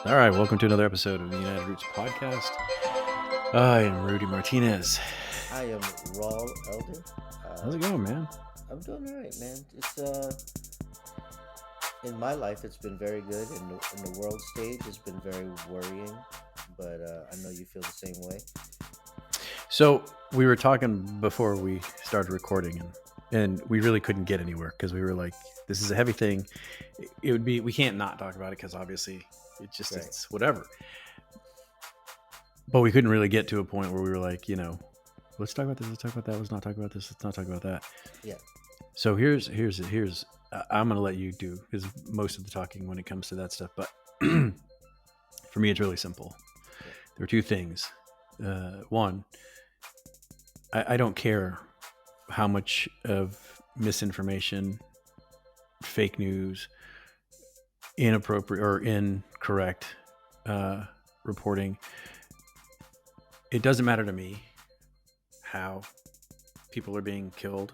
All right, welcome to another episode of the United Roots podcast. I am Rudy Martinez. I am Rall Elder. How's Uh, it going, man? I'm doing all right, man. In my life, it's been very good. In the world stage, it's been very worrying. But I know you feel the same way. So we were talking before we started recording, and we really couldn't get anywhere because we were like, "This is a heavy thing. It would be we can't not talk about it because obviously Right. it's whatever." But we couldn't really get to a point where we were like, let's talk about this. Let's talk about that. Let's not talk about this. Let's not talk about that. Yeah. So here's I'm gonna let you do is most of the talking when it comes to that stuff. But for me, it's really simple. Yeah. There are two things. One, I don't care how much of misinformation, fake news, inappropriate or incorrect reporting. It doesn't matter to me how people are being killed,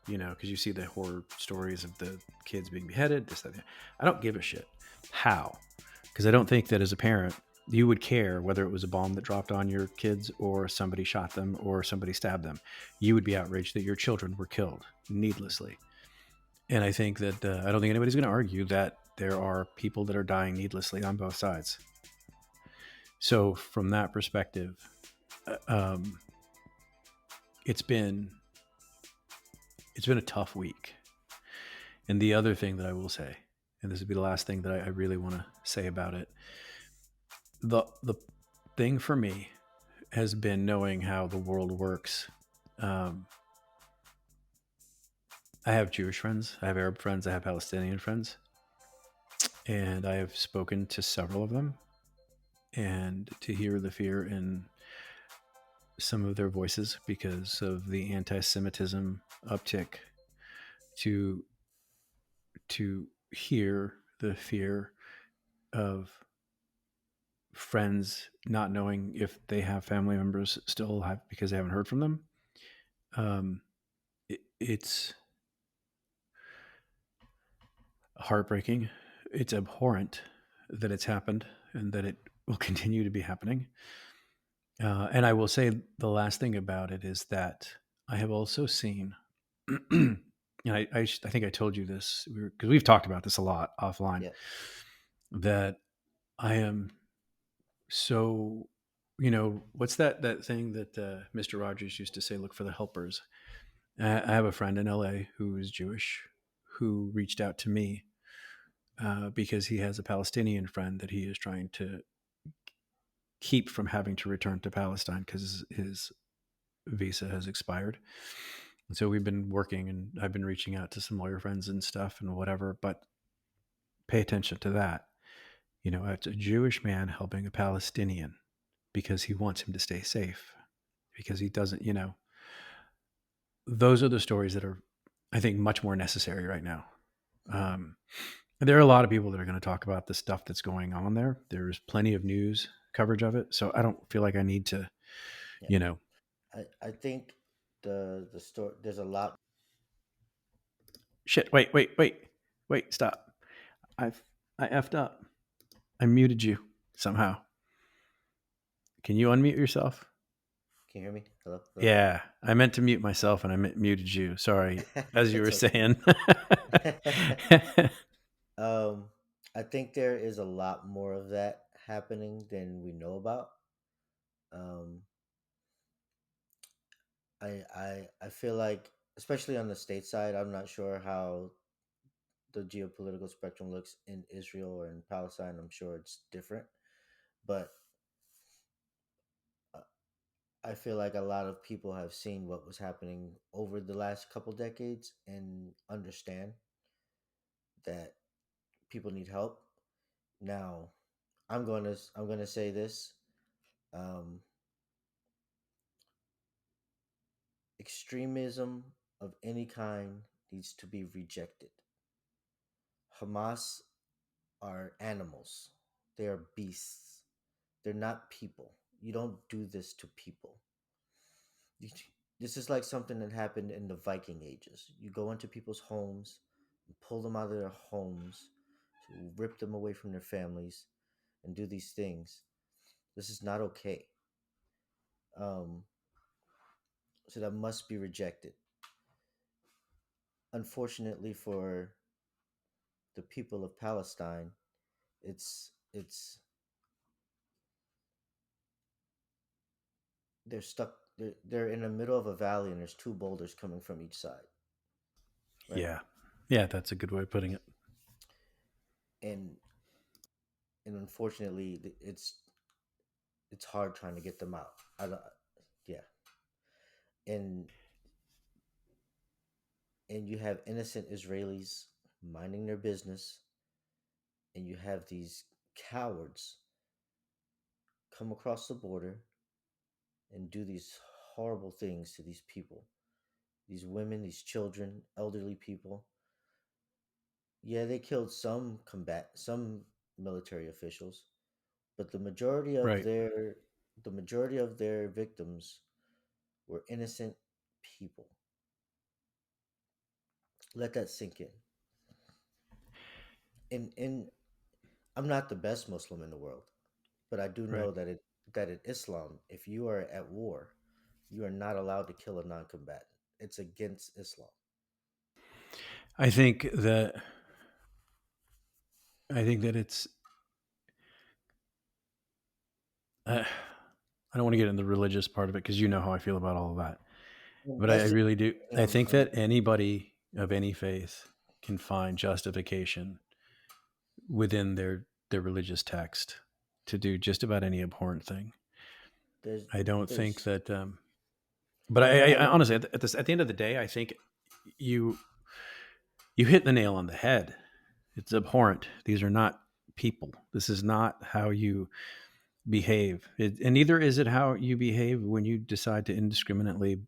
because you see the horror stories of the kids being beheaded. This, that, that. I don't give a shit how, because I don't think that as a parent you would care whether it was a bomb that dropped on your kids or somebody shot them or somebody stabbed them. You would be outraged that your children were killed needlessly. And I think that I don't think anybody's going to argue that there are people that are dying needlessly on both sides. So from that perspective, uh, um, it's been a tough week. And the other thing that I will say, and this would be the last thing that I really want to say about it, the thing for me has been knowing how the world works. Um, I have Jewish friends, I have Arab friends, I have Palestinian friends, and I have spoken to several of them, and to hear the fear in some of their voices because of the anti-Semitism uptick, to hear the fear of friends not knowing if they have family members still have because they haven't heard from them. Um, it's heartbreaking. It's abhorrent that it's happened and that it will continue to be happening. And I will say the last thing about it is that I have also seen, and I think I told you this because we've talked about this a lot offline, Yeah. that I am so, what's that thing that Mr. Rogers used to say, look for the helpers. I have a friend in LA who is Jewish who reached out to me because he has a Palestinian friend that he is trying to keep from having to return to Palestine because his visa has expired. And so we've been working, and I've been reaching out to some lawyer friends and stuff and whatever, but pay attention to that. It's a Jewish man helping a Palestinian because he wants him to stay safe, because he doesn't, those are the stories that are, I think, much more necessary right now. Mm-hmm. And there are a lot of people that are going to talk about the stuff that's going on there. There's plenty of news coverage of it. So I don't feel like I need to, Yeah. you know, I think the story. There's a lot. shit, wait, stop. I've, I effed up. I muted you somehow. Can you unmute yourself? Can you hear me? Hello. Hello. Yeah, I meant to mute myself and I muted you. Sorry. As you It's were okay. saying. um, I think there is a lot more of that happening than we know about. Um, I feel like, especially on the state side, I'm not sure how the geopolitical spectrum looks in Israel or in Palestine. I'm sure it's different, but uh, I feel like a lot of people have seen what was happening over the last couple decades and understand that people need help. Now, I'm gonna say this: um, extremism of any kind needs to be rejected. Hamas are animals. They are beasts. They're not people. You don't do this to people. You- This is like something that happened in the Viking ages. You go into people's homes and pull them out of their homes to rip them away from their families and do these things. This is not okay. Um, so that must be rejected. Unfortunately for the people of Palestine, it's they're stuck. They're in the middle of a valley, and there's two boulders coming from each side, right? Yeah. Yeah, that's a good way of putting it. And unfortunately, it's hard trying to get them out. I don't, yeah, and you have innocent Israelis minding their business, and you have these cowards come across the border and do these horrible things to these people, these women, these children, elderly people. Yeah, they killed some military officials, but Right. the majority of their victims were innocent people. Let that sink in. And I'm not the best Muslim in the world, but I do Right. know that in Islam, if you are at war, you are not allowed to kill a non-combatant. It's against Islam. I think that it's I don't want to get into the religious part of it because you know how I feel about all of that. And But I that's just really do. something I think I'm that anybody of any faith can find justification within their religious text to do just about any abhorrent thing. there's I don't think there's that. But I I honestly, at the end of the day, I think you you hit the nail on the head. It's abhorrent. These are not people. This is not how you behave, and neither is it how you behave when you decide to indiscriminately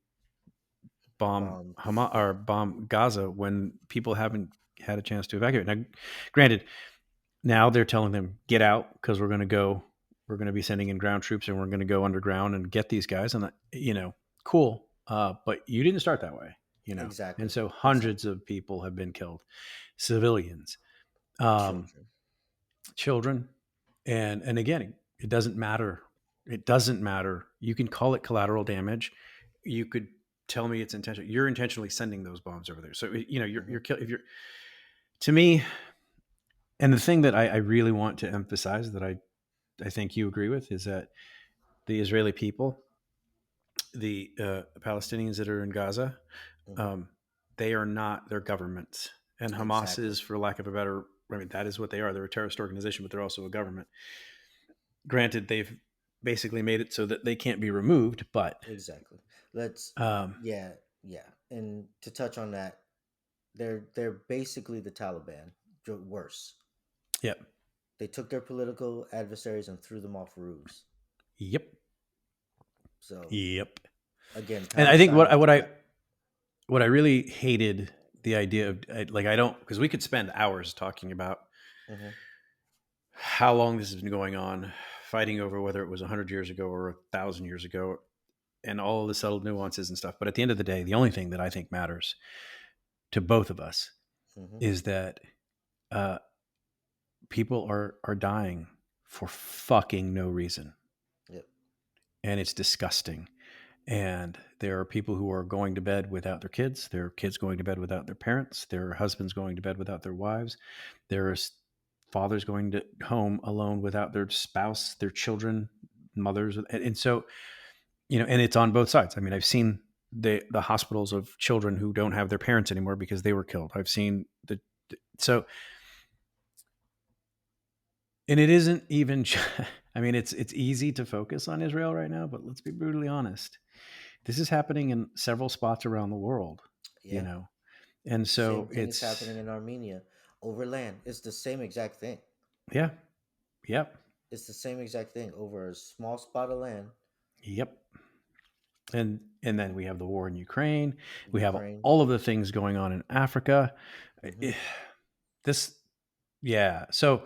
bomb bomb. Hamas or bomb Gaza when people haven't had a chance to evacuate. Now, granted, now they're telling them get out because we're going to be sending in ground troops and we're going to go underground and get these guys. And cool, but you didn't start that way, and Exactly, so hundreds exactly. of people have been killed, civilians, um, Children. children, and again, it doesn't matter. It doesn't matter. You can call it collateral damage. You could tell me it's intentional. You're intentionally sending those bombs over there. So Hmm. if you're to me, and the thing that I really want to emphasize that I think you agree with is that the Israeli people, the Palestinians that are in Gaza, Hmm. um, they are not their governments, and Hamas Exactly, is, for lack of a better, I mean, that is what they are. They're a terrorist organization, but they're also a government. Granted, they've basically made it so that they can't be removed, but exactly. Let's um, Yeah, yeah. And to touch on that, they're basically the Taliban, worse. yep, They took their political adversaries and threw them off roofs. yep, So yep. again, And I think Palestine is not. what I really hated the idea of, like, I don't, because we could spend hours talking about Hmm. how long this has been going on, fighting over whether it was 100 years ago or 1,000 years ago, and all of the subtle nuances and stuff. But at the end of the day, the only thing that I think matters to both of us Hmm. is that uh, people are dying for fucking no reason, Yep. and it's disgusting. And there are people who are going to bed without their kids. There are kids going to bed without their parents. There are husbands going to bed without their wives. There are fathers going to home alone without their spouse, their children, mothers, and so and it's on both sides. I mean, I've seen the hospitals of children who don't have their parents anymore because they were killed. I've seen so, and it isn't even. I mean, it's easy to focus on Israel right now, but let's be brutally honest. This is happening in several spots around the world, you Yeah. know, and Same so thing is it's happening in Armenia over land. It's the same exact thing. yeah, yep, It's the same exact thing over a small spot of land. yep. And then we have the war in Ukraine. We have Ukraine. all of the things going on in Africa. Hmm. This, yeah. So,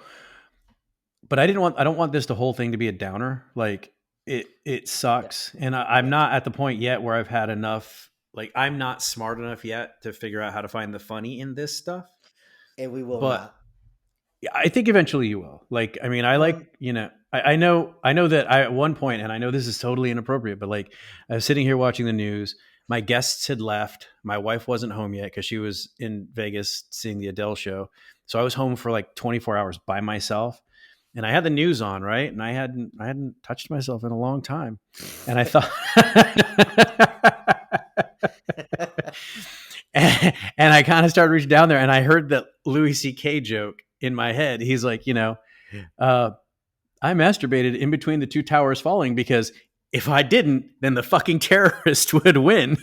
but I don't want this the whole thing to be a downer. Like it Yeah. sucks, and I'm Yeah. not at the point yet where I've had enough. Like I'm not smart enough yet to figure out how to find the funny in this stuff. And we will But not. I think eventually you will. Like, I mean, I like, Um, I know that I, at one point, and I know this is totally inappropriate, but like, I was sitting here watching the news. My guests had left. My wife wasn't home yet because she was in Vegas seeing the Adele show. So I was home for like 24 hours by myself, and I had the news on, right? And I hadn't touched myself in a long time, and I thought, and I kind of started reaching down there, and I heard that Louis C.K. joke in my head. He's like, uh, I masturbated in between the two towers falling because if I didn't, then the fucking terrorist would win.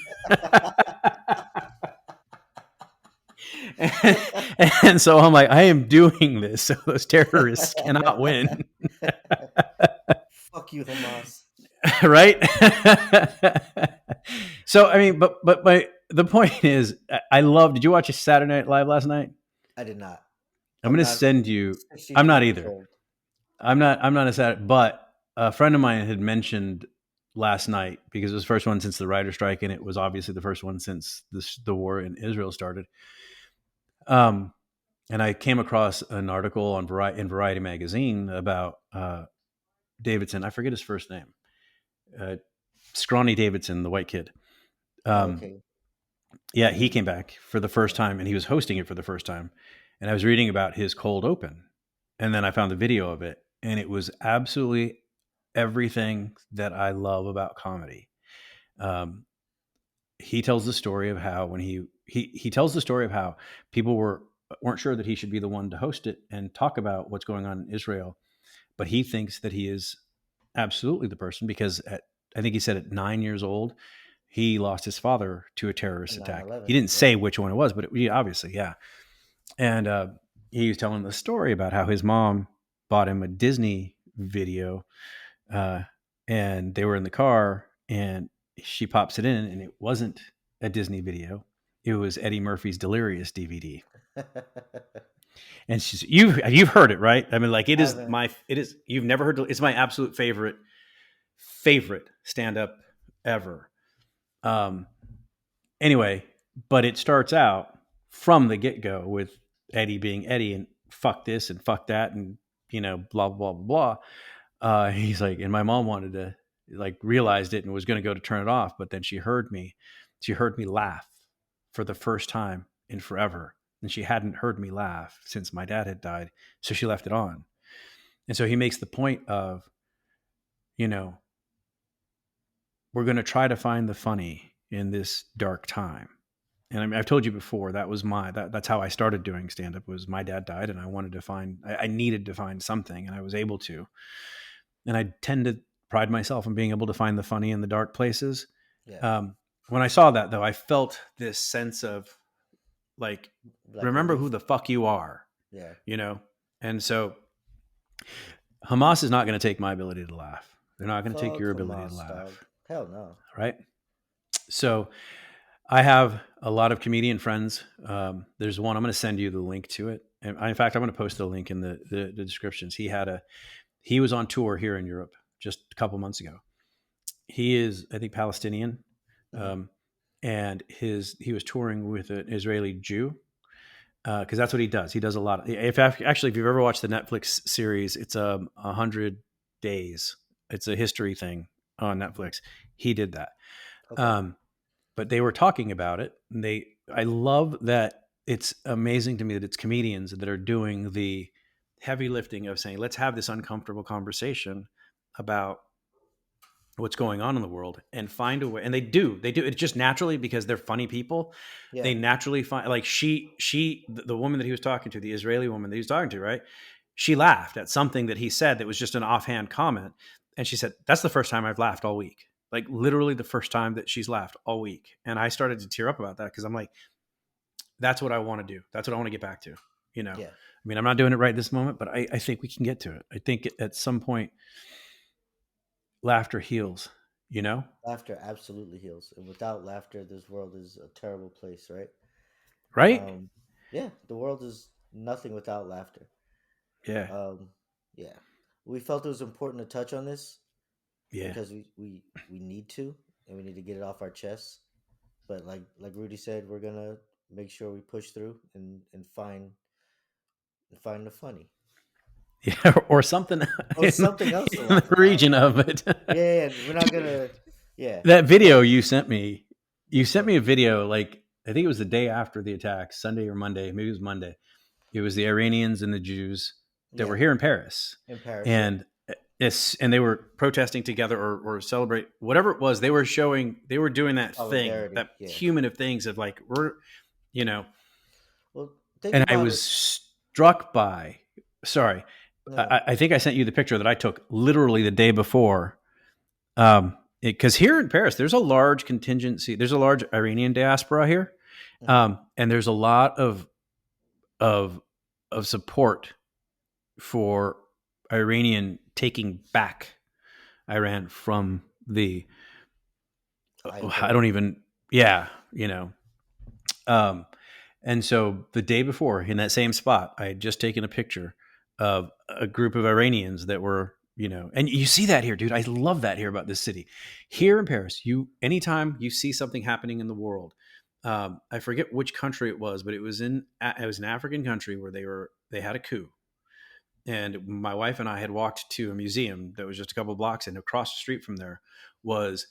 and, and so I'm like, I am doing this so those terrorists cannot win. fuck you, Hamas. Right? So I mean, but my the point is, I love. Did you watch a Saturday Night Live last night? I did not. I'm I'm going to not send you. I'm 63 not years either. old. I'm not a sad, but a friend of mine had mentioned last night because it was the first one since the writer strike, and it was obviously the first one since the war in Israel started. Um, and I came across an article on Variety magazine about Davidson. I forget his first name. Uh, Scrawny Davidson, the white kid. Oh, Um, okay. yeah, he came back for the first time, and he was hosting it for the first time. And I was reading about his cold open, and then I found the video of it, and it was absolutely everything that I love about comedy. Um, he tells the story of how when he tells the story of how people weren't sure that he should be the one to host it and talk about what's going on in Israel, but he thinks that he is absolutely the person because at I think he said at 9 years old he lost his father to a terrorist Nine attack. He 11. didn't Yep. say which one it was, but obviously, yeah. And he was telling the story about how his mom bought him a Disney video, uh, and they were in the car, and she pops it in, and it wasn't a Disney video; it was Eddie Murphy's Delirious DVD. And you've heard it, right? I mean, like Haven't. it is you've never heard it's my absolute favorite stand up ever. Um, anyway, but it starts out from the get go with Eddie being Eddie and fuck this and fuck that and blah blah blah blah. He's like, and my mom wanted to like realized it and was going to go to turn it off, but then she heard me. She heard me laugh for the first time in forever, and she hadn't heard me laugh since my dad had died, so she left it on. And so he makes the point of, you know, we're going to try to find the funny in this dark time. And I mean, I've told you before that was that's how I started doing stand up. Was my dad died, and I wanted to find I needed to find something, and I was able to. And I tend to pride myself on being able to find the funny in the dark places. Yeah. Um, when I saw that, though, I felt this sense of like, Like remember relief. who the fuck you are, Yeah. you know. And so Hamas is not going to take my ability to laugh. They're not going to take Fuck your ability to Hamas, dog. laugh, Hell no. right? So I have a lot of comedian friends. There's one I'm going to send you the link to it, and in fact, I'm going to post the link in the descriptions. He was on tour here in Europe just a couple months ago. He is, I think, Palestinian, Hmm. um, and he was touring with an Israeli Jew because that's what he does. He does a lot. If actually, if you've ever watched the Netflix series, it's 100 days. It's a history thing on Netflix. He did that. Okay. Um, but they were talking about it. And I love that it's amazing to me that it's comedians that are doing the heavy lifting of saying, let's have this uncomfortable conversation about what's going on in the world and find a way. And they do it just naturally because they're funny people. Yeah. They naturally find like the woman that he was talking to, the Israeli woman that he was talking to, right? She laughed at something that he said that was just an offhand comment. And she said, that's the first time I've laughed all week. Like literally the first time that she's laughed all week. And I started to tear up about that because I'm like, that's what I want to do. That's what I want to get back to. Yeah. I mean, I'm not doing it right this moment, but I think we can get to it. I think at some point, laughter heals, you know? Laughter absolutely heals. And without laughter, this world is a terrible place, right? Right? Um, yeah, the world is nothing without laughter. Yeah. Um, yeah. We felt it was important to touch on this Yeah. because we need to, and we need to get it off our chests. But like Rudy said, we're gonna make sure we push through and find Find the funny. Yeah, or something Oh, in, something else to in the laugh about. region of it. Yeah, yeah, we're not gonna. Yeah, That no. video you sent me, you Which sent one? me a video like I think it was the day after the attack, Sunday or Monday, maybe it was Monday. It was the Iranians and the Jews that were Yeah, here in Paris, in Paris. Yep. and and they were protesting together or celebrate whatever it was. They were showing they were doing that thing, Solidarity. that Yeah. human of things of like we're you know. Well, think And I about was it. struck by. Sorry, No. I think I sent you the picture that I took literally the day before. Because here in Paris, there's a large contingency. There's a large Iranian diaspora here, Hmm. and there's a lot of of support for Iranian taking back Iran from the. I don't Ayatollah. even. Yeah, you know. Um, and so the day before, in that same spot, I had just taken a picture of a group of Iranians that were, and you see that here, dude. I love that here about this city. Yeah. Here in Paris, anytime you see something happening in the world, I forget which country it was, but it was an African country where they had a coup, and my wife and I had walked to a museum that was just a couple of blocks, and across the street from there was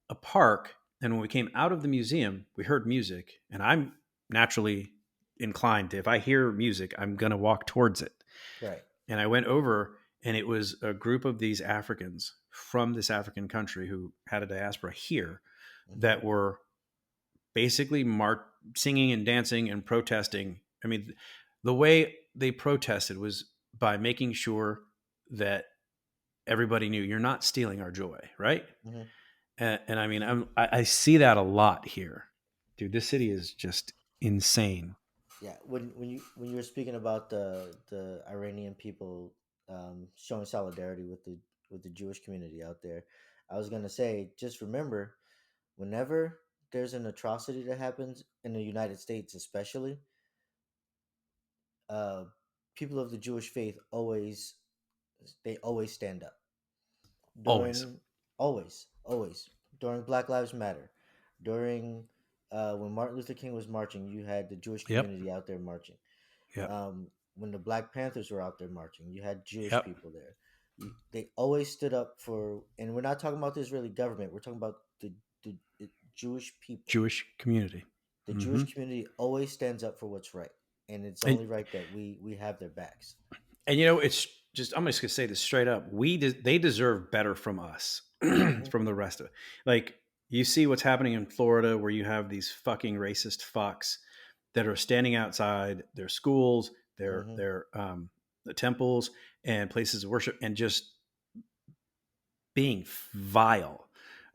a park. And when we came out of the museum, we heard music, and I'm naturally inclined to, if I hear music, I'm going to walk towards it. Right. And I went over, and it was a group of these Africans from this African country who had a diaspora here Hmm. that were basically singing and dancing and protesting. I mean, the way they protested was by making sure that everybody knew you're not stealing our joy, right? Hmm. And I mean, I see that a lot here, dude. This city is just insane. Yeah. When you were speaking about the Iranian people showing solidarity with the Jewish community out there, I was gonna say, just remember, whenever there's an atrocity that happens in the United States, especially, uh, people of the Jewish faith always stand up Always. during always during Black Lives Matter, during when Martin Luther King was marching. You had the Jewish Yep. community out there marching. Yep. When the Black Panthers were out there marching, you had Jewish Yep. people there. They always stood up for, and we're not talking about the Israeli government. We're talking about the Jewish people. Jewish community. The Hmm. Jewish community always stands up for what's right, and it's And only right that we have their backs. it's just I'm just gonna say this straight up. They deserve better from us, Hmm. from the rest of it. Like you see what's happening in Florida, where you have these fucking racist fucks that are standing outside their schools, Hmm. the temples and places of worship, and just being vile.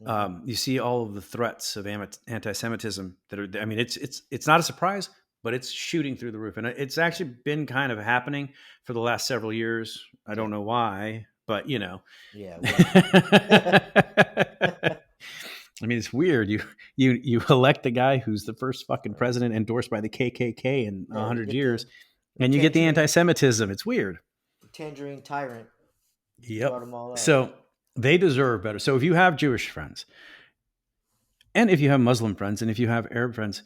Hmm. You see all of the threats of anti-Semitism that are. I mean, it's not a surprise, but it's shooting through the roof, and it's actually been kind of happening for the last several years. I Yeah, don't know why, but yeah. I mean, it's weird. You elect a guy who's the first fucking president endorsed by the KKK in Yeah, you 100 years, the and you get the anti-Semitism. It's weird. tangerine tyrant. He Yep. brought them all out. So they deserve better. So if you have Jewish friends, and if you have Muslim friends, and if you have Arab friends,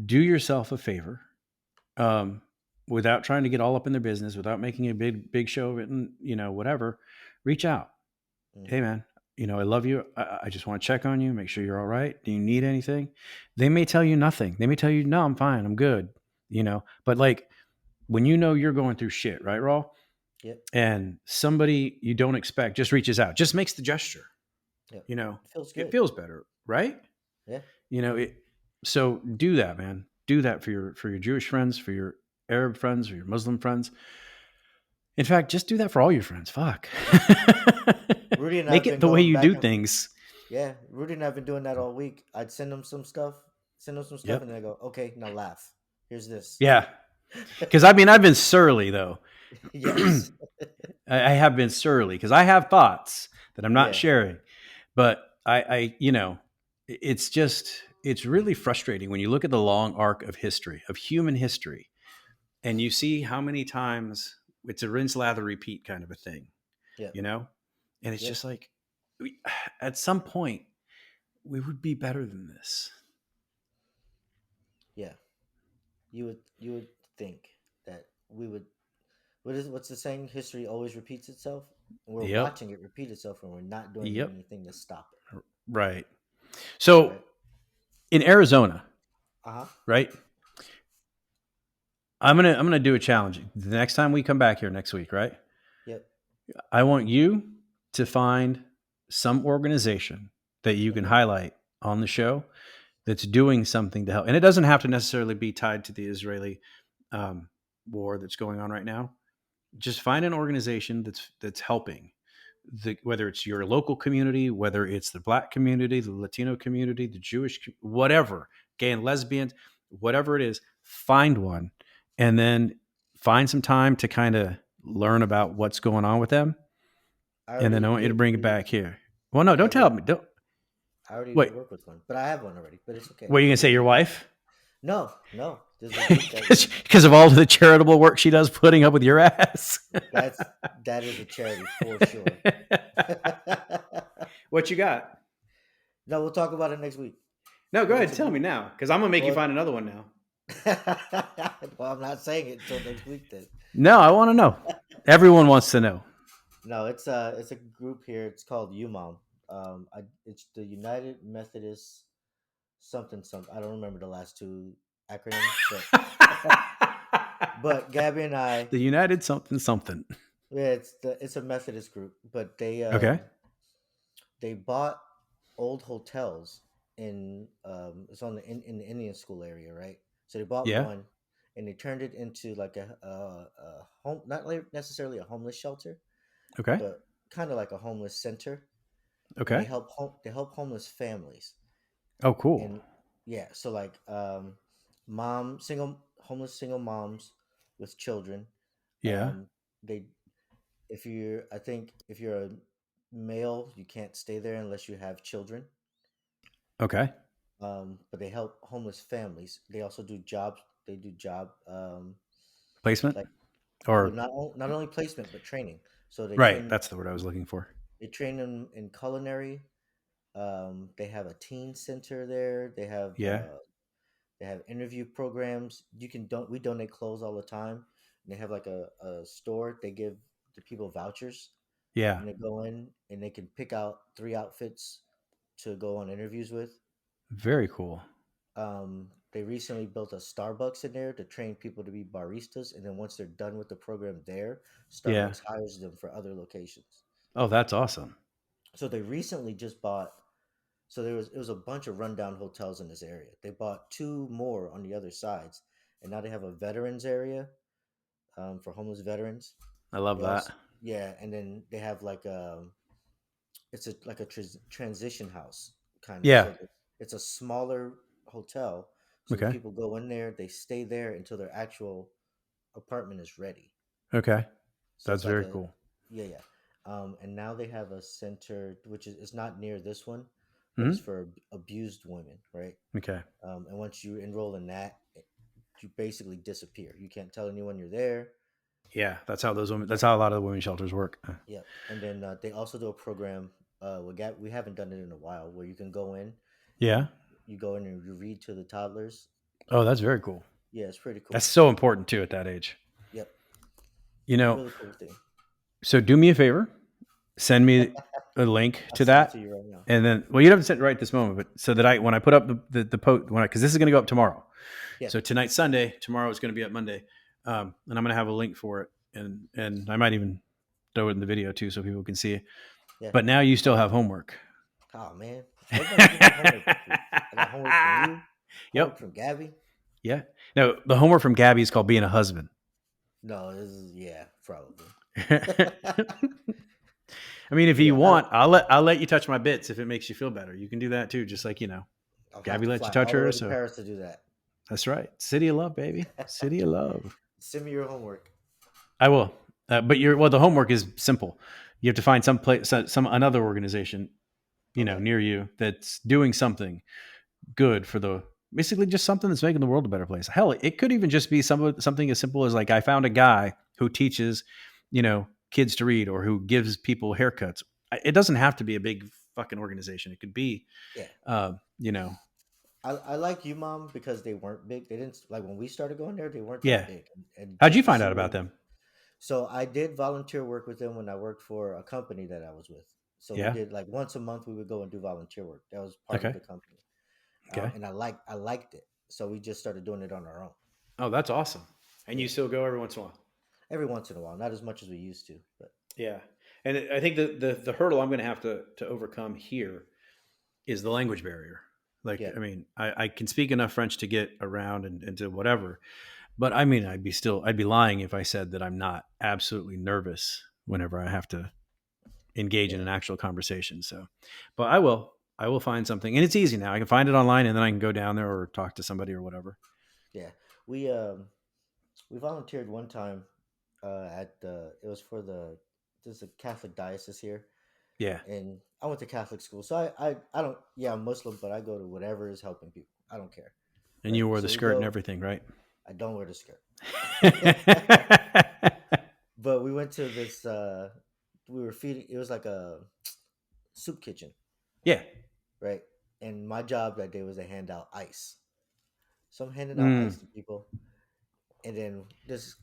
do yourself a favor, um, without trying to get all up in their business, without making a big show of it, and whatever. Reach out. Hey, Hmm. man. I love you. I just want to check on you, make sure you're all right. Do you need anything? They may tell you nothing. They may tell you, no, I'm fine. I'm good. But like when you're going through shit, right, Raw? Yep, And somebody you don't expect just reaches out, just makes the gesture, yep. It feels it good. feels better, right? Yeah, It, so do that, man. Do that for your Jewish friends, for your Arab friends, for your Muslim friends. In fact, just do that for all your friends. Fuck. Rudy and Make I've it been the way going you back do and things. yeah, Rudy and I've been doing that all week. I'd send them some stuff, and Yep. then I go, okay, now laugh. Here's this. Yeah. Because I mean, I've been surly though. Yes. I have been surly because I have thoughts that I'm not Yeah. sharing. But it's just, it's really frustrating when you look at the long arc of history, of human history, and you see how many times it's a rinse, lather, repeat kind of a thing, Yep. you know? And it's Yep. just like, at some point, we would be better than this. Yeah. You would think that. we would. What's the saying? History always repeats itself. And we're Yep. watching it repeat itself, and we're not doing Yep. anything to stop it. Right. So Right? in Arizona, Uh huh. right? I'm gonna do a challenge. The next time we come back here next week, right? Yep. I want you to find some organization that you can Mm-hmm. highlight on the show that's doing something to help. And it doesn't have to necessarily be tied to the Israeli um, war that's going on right now. Just find an organization that's helping. Whether it's your local community, whether it's the Black community, the Latino community, the Jewish, whatever, gay and lesbians, whatever it is, find one, and then find some time to kind of learn about what's going on with them, I and then already I want you to did. bring it back here. Well, no, don't Yeah, tell me. Don't I already wait. work with one, but I have one already. But it's okay. What are you gonna say? Your wife? No, no. There's a group that Because of all the charitable work she does, putting up with your ass. that's that is a charity for sure. What you got? No, we'll talk about it next week. No, go But ahead. it's a Tell me group. now, because I'm gonna make you Well, find another one now. well, I'm not saying it until next week then. No, I want to know. Everyone wants to know. No, it's a group here. It's called UMOM. It's the United Methodist something something. I don't remember the last two acronyms, but Gabby and I, The United something something. yeah, it's a Methodist group, but Okay. they bought old hotels it's on in the Indian school area, right? So they bought Yeah. one, and they turned it into like a home, not necessarily a homeless shelter, Okay. but kind of like a homeless center, and Okay. they help homeless families. Oh, cool. And yeah, so like mom single homeless single moms with children. Yeah. They if you're I think if you're a male, you can't stay there unless you have children. Okay. But they help homeless families. They also do jobs. They do job Placement like well, or not only placement but training. So right. That's the word I was looking for. they train them in culinary. They have a teen center there. Yeah. They have interview programs. You can don't we donate clothes all the time. And they have like a store. They give the people vouchers, Yeah. and they go in and they can pick out three outfits to go on interviews with. Very cool. They recently built a Starbucks in there to train people to be baristas, and then once they're done with the program there, Yeah. Starbucks hires them for other locations. Oh, that's awesome. So they recently just bought. So it was a bunch of rundown hotels in this area. They bought two more on the other sides, and now they have a veterans area for homeless veterans. I love They that. also yeah, and then they have like it's a like a transition house kind of. Yeah. So it's a smaller hotel. So the Okay. people go in there, they stay there until their actual apartment is ready. Okay. So That's it's like very a cool. yeah, yeah. And now they have a center which is it's not near this one, but it's Hmm. for abused women, right? Okay. And once you enroll in that, you basically disappear. You can't tell anyone you're there. Yeah. That's how those women. That's how a lot of the women shelters work. Yep. And then they also do a program. We haven't done it in a while, where you can go in and Yeah. you go in and you read to the toddlers. Oh, that's very cool. Yeah, it's pretty That's cool. so important too at that age. Yep, You know. really cool thing. So do me a favor. Send me a link I'll to send it to that. you right now. And then, well, you don't have to send it right this moment, but so that when I put up the post, because this is going to go up tomorrow. Yeah, So tonight's Sunday, tomorrow is going to be up Monday, and I'm going to have a link for it, and I might even throw it in the video too, so people can see it. yeah. But now you still have homework. Oh man, everybody give me homework this week. I got homework from you, homework Yep. from Gabby. Yeah. No, the homework from Gabby is called being a husband. No, this is yeah, probably. I mean, if But you yeah, want, I'll let you touch my bits if it makes you feel better. You can do that too, just like I'll have Gabby to lets you fly touch all the way her. to So Paris to do that. that's right. City of love, baby. City of love. Send me your homework. I will. But the homework is simple. You have to find some place, some another organization, Okay. near you that's doing something good for basically just something that's making the world a better place. Hell, it could even just be something as simple as like I found a guy who teaches, kids to read or who gives people haircuts. It doesn't have to be a big fucking organization. It could be, Yeah. uh, you know, I like UMOM because they weren't big. They didn't like when we started going there. They weren't that Yeah. big, and How'd you just to find see out what. about them? So I did volunteer work with them when I worked for a company that I was with. So we Yeah. did like once a month we would go and do volunteer work. That was part of Okay. the company, Okay. and I liked it. So we just started doing it on our own. Oh, that's awesome. And you Yeah, still go every once in a while. every once in a while, not as much as we used to, but Yeah. And I think the hurdle I'm going to have to overcome here is the language barrier. Like, yeah, I mean, I can speak enough French to get around and to whatever, but I mean, I'd be lying if I said that I'm not absolutely nervous whenever I have to engage in yeah, an actual conversation. So, but I will find something, and it's easy now. I can find it online, and then I can go down there or talk to somebody or whatever. yeah. We volunteered one time at the. It was for the. There's a Catholic diocese here, Yeah, and I went to Catholic school, so I don't. Yeah, I'm Muslim, but I go to whatever is helping people. I don't care, and right? you wore the So we skirt and go. everything, right? I don't wear the skirt, but we went to this. We were feeding. It was like a soup kitchen, Yeah. right? And my job that day was to hand out ice. So I'm handing out Mm. ice to people, and then this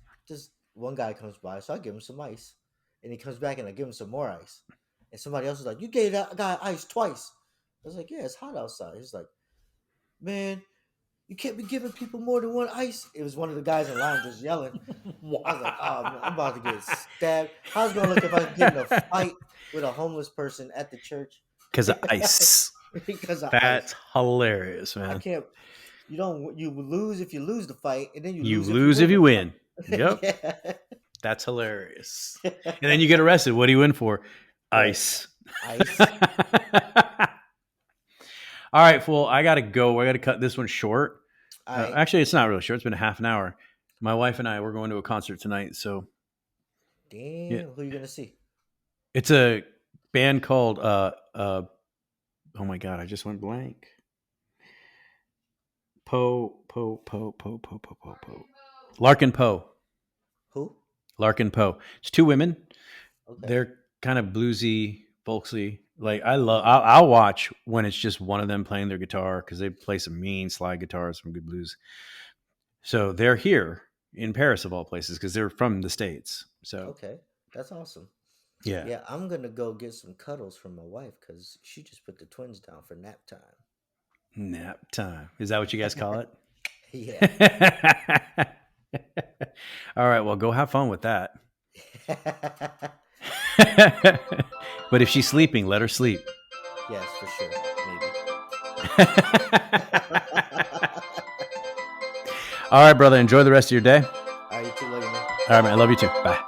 one guy comes by, so I give him some ice, and he comes back and I give him some more ice, and somebody else is like, "You gave that guy ice twice." I was like, "Yeah, it's hot outside." He's like, "Man, you can't be giving people more than one ice." It was one of the guys in line just yelling. I was like, "Oh man, I'm Wow. about to get stabbed." How's it gonna look if I get in a fight with a homeless person at the church Because of ice. because of ice? That's hilarious, I man. can't. You lose if you lose the fight, and then you You lose if you lose win if the you fight. win. Yep. Yeah. That's hilarious. And then you get arrested. What do you win for? Right. Ice. Ice. All right, fool. I got to go. I got to cut this one short. I Actually, it's not really short. It's been a half an hour. My wife and I, we're going to a concert tonight. So, yeah, damn. Who you gonna see? it's a band called, oh my God, I just went blank. Poe. Larkin Poe. Who? Larkin Poe. It's two women. Okay. They're kind of bluesy, folksy. Like I'll watch when it's just one of them playing their guitar because they play some mean slide guitars, some good blues. So they're here in Paris of all places because they're from the States. So Okay. That's awesome. yeah, Yeah, I'm gonna go get some cuddles from my wife because she just put the twins down for nap time. nap time. Is that what you guys call it? Yeah. All right. Well, go have fun with that. But if she's sleeping, let her sleep. Yes, for sure. Maybe. All right, brother. Enjoy the rest of your day. All right, you too, lady man. All right, man. I love you too. Bye.